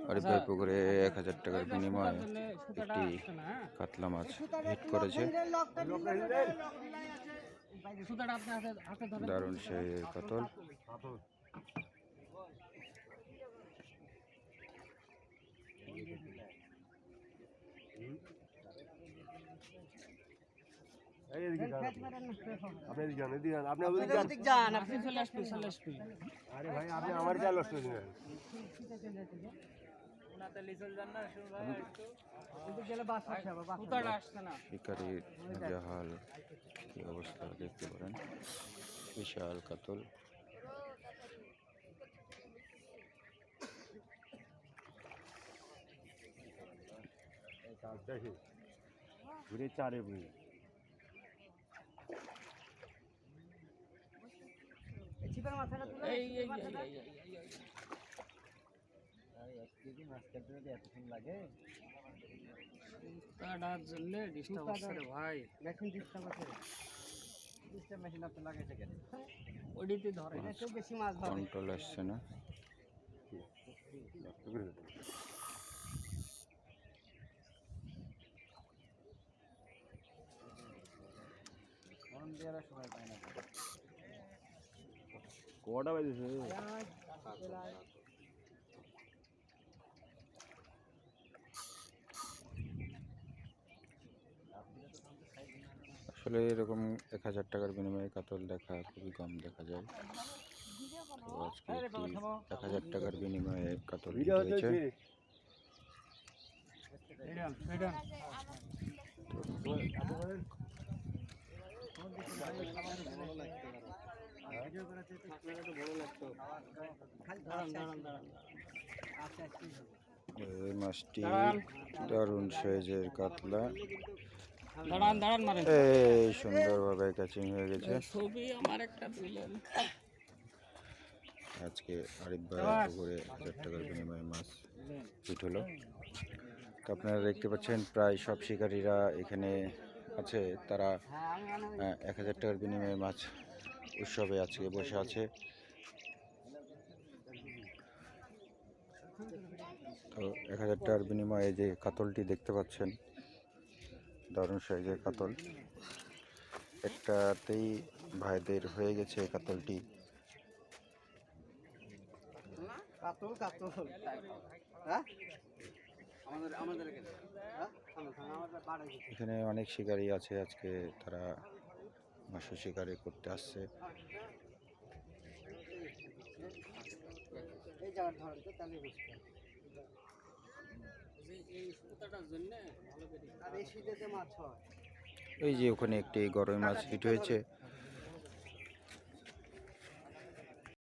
আরিফ ভাই পুকুরে 1000 টাকার বিনিময়ে একটি কাতলা মাছ হিট করেছে। দারুণ সেই কাতল। শিকারির জাহাল কি অবস্থা দেখতে পারেন, বিশাল কাতল। ঘুরে চারে বুঝি কন্ট্রোল আসছে না। কটা বাজেছে? আসলে এরকম 1000 টাকার বিনিময়ে কাতল দেখা খুবই কম দেখা যায়। তো আজকে 1000 টাকার বিনিময়ে কাতল হয়েছে। এই মাছটি দারুণ সাইজের কাতলা, এই সুন্দরভাবে ক্যাচিং হয়ে গেছে। আজকে আরিফ ভাই পুকুরে 1000 টাকার বিনিময়ে মাছ হিট হলো। তো আপনারা দেখতে পাচ্ছেন প্রায় সব শিকারীরা এখানে আছে, তারা 1000 টাকার বিনিময়ে মাছ উৎসবে আজকে বসে আছে। তো 1000 টাকার বিনিময়ে যে কাতলটি দেখতে পাচ্ছেন, দারুণ সাইজের কাতল, একটাতেই ভাইদের হয়ে গেছে কাতলটি। এখানে অনেক শিকারী আছে, আজকে তারা মাছ শিকারি করতে আসছে। এই যে ওখানে একটি গরই মাছ হিট হয়েছে।